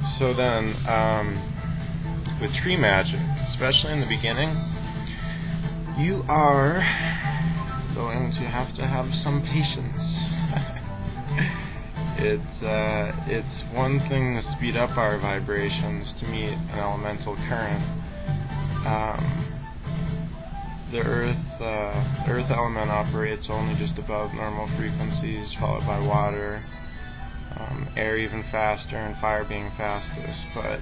So then, with tree magic, especially in the beginning, you are going to have some patience. It's one thing to speed up our vibrations to meet an elemental current. The earth element operates only just above normal frequencies, followed by water, air even faster, and fire being fastest. But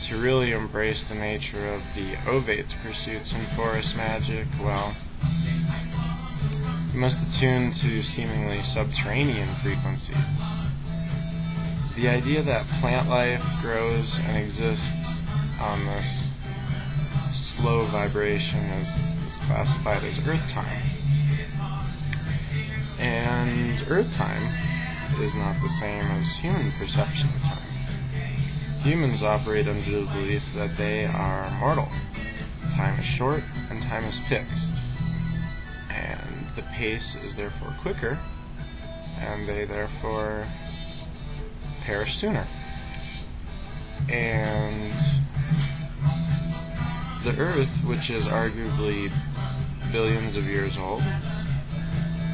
to really embrace the nature of the Ovate's pursuits in forest magic, well, you must attune to seemingly subterranean frequencies. The idea that plant life grows and exists on this slow vibration is classified as earth time. And earth time is not the same as human perception of time. Humans operate under the belief that they are mortal. Time is short and time is fixed. And the pace is therefore quicker, and they therefore perish sooner. And the Earth, which is arguably billions of years old,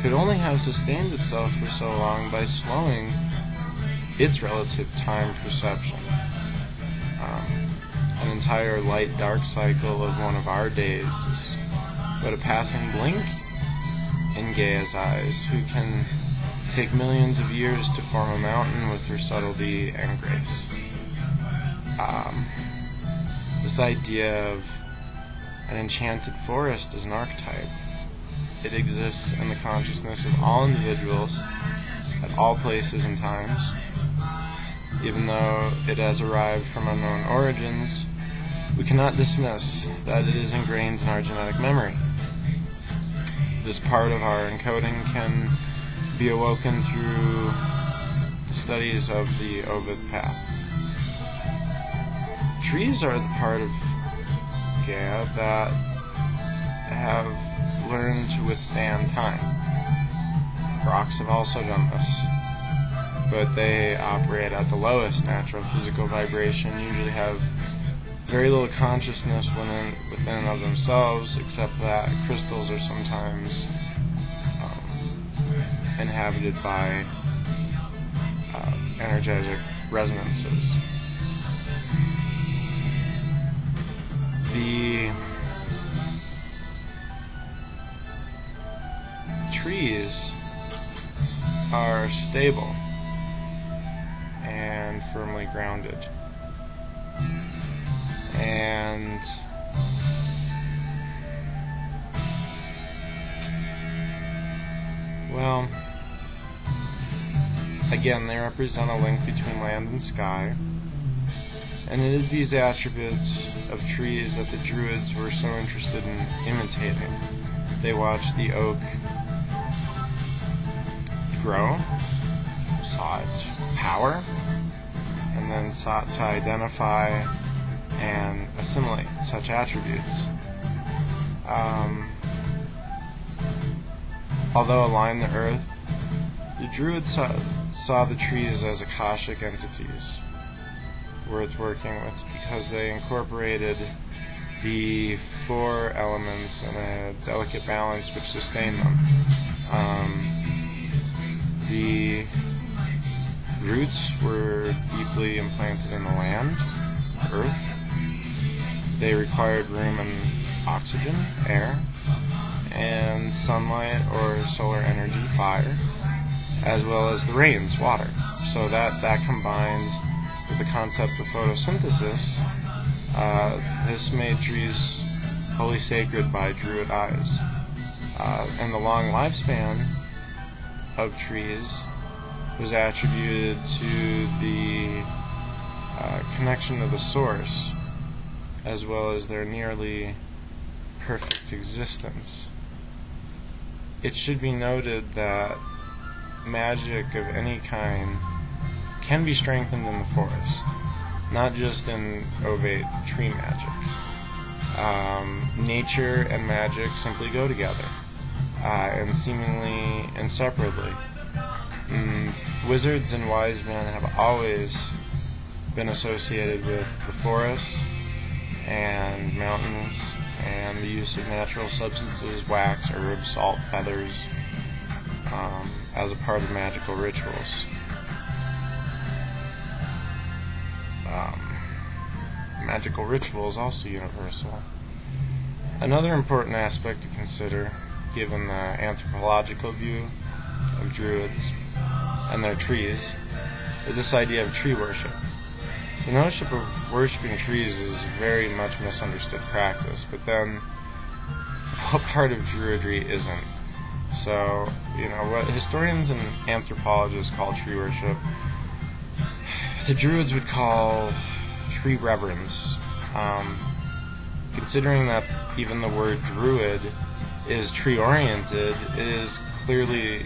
could only have sustained itself for so long by slowing its relative time perception. An entire light-dark cycle of one of our days is but a passing blink in Gaia's eyes, who can take millions of years to form a mountain with her subtlety and grace. This idea of an enchanted forest is an archetype. It exists in the consciousness of all individuals at all places and times. Even though it has arrived from unknown origins, we cannot dismiss that it is ingrained in our genetic memory. This part of our encoding can be awoken through the studies of the Ovydd path. Trees are the part of Gaia that have learned to withstand time. Rocks have also done this, but they operate at the lowest natural physical vibration, usually have very little consciousness within and of themselves, except that crystals are sometimes inhabited by energetic resonances. The trees are stable and firmly grounded. And well, again, they represent a link between land and sky, and it is these attributes of trees that the Druids were so interested in imitating. They watched the oak grow, saw its power, and then sought to identify and assimilate such attributes. Although aligned to earth, the Druids saw the trees as Akashic entities worth working with because they incorporated the four elements in a delicate balance which sustained them. The roots were deeply implanted in the land, earth. They required room and oxygen, air, and sunlight or solar energy, fire, as well as the rains, water. So that combined with the concept of photosynthesis, this made trees wholly sacred by Druid eyes. And the long lifespan of trees was attributed to the connection to the source, as well as their nearly perfect existence. It should be noted that magic of any kind can be strengthened in the forest, not just in Ovate tree magic. Nature and magic simply go together, and seemingly inseparably. Wizards and wise men have always been associated with the forests and mountains and the use of natural substances, wax, herbs, salt, feathers, as a part of magical rituals. Magical ritual is also universal. Another important aspect to consider, given the anthropological view of Druids and their trees, is this idea of tree worship. The notion of worshipping trees is a very much misunderstood practice, but then what part of Druidry isn't? So, what historians and anthropologists call tree worship, the Druids would call tree reverence. Considering that even the word Druid is tree-oriented, it is clearly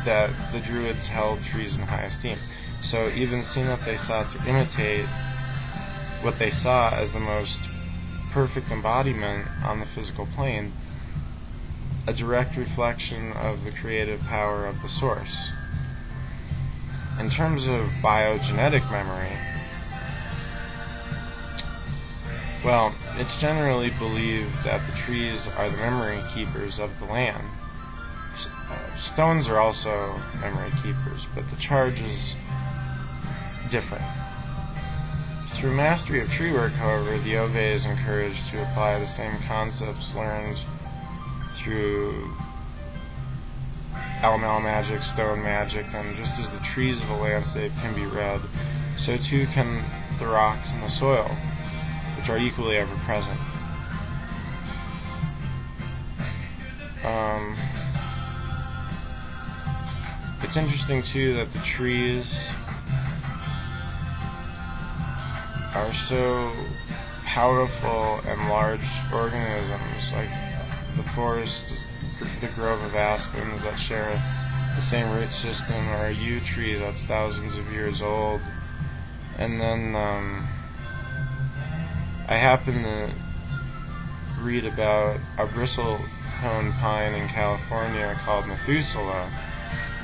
that the Druids held trees in high esteem. So even seeing that they sought to imitate what they saw as the most perfect embodiment on the physical plane, a direct reflection of the creative power of the source. In terms of biogenetic memory, well, it's generally believed that the trees are the memory keepers of the land. Stones are also memory keepers, but the charge is different. Through mastery of tree work, however, the Ovydd is encouraged to apply the same concepts learned through elemental magic, stone magic, and just as the trees of a landscape can be read, so too can the rocks and the soil, which are equally ever present. It's interesting too that the trees are so powerful and large organisms, like the forest, the grove of aspens that share the same root system, or a yew tree that's thousands of years old. And then I happened to read about a bristlecone pine in California called Methuselah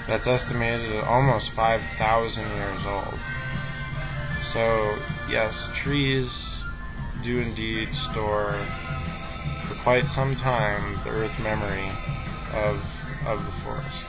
that's estimated at almost 5,000 years old. So yes, trees do indeed store for quite some time the earth memory of the forest.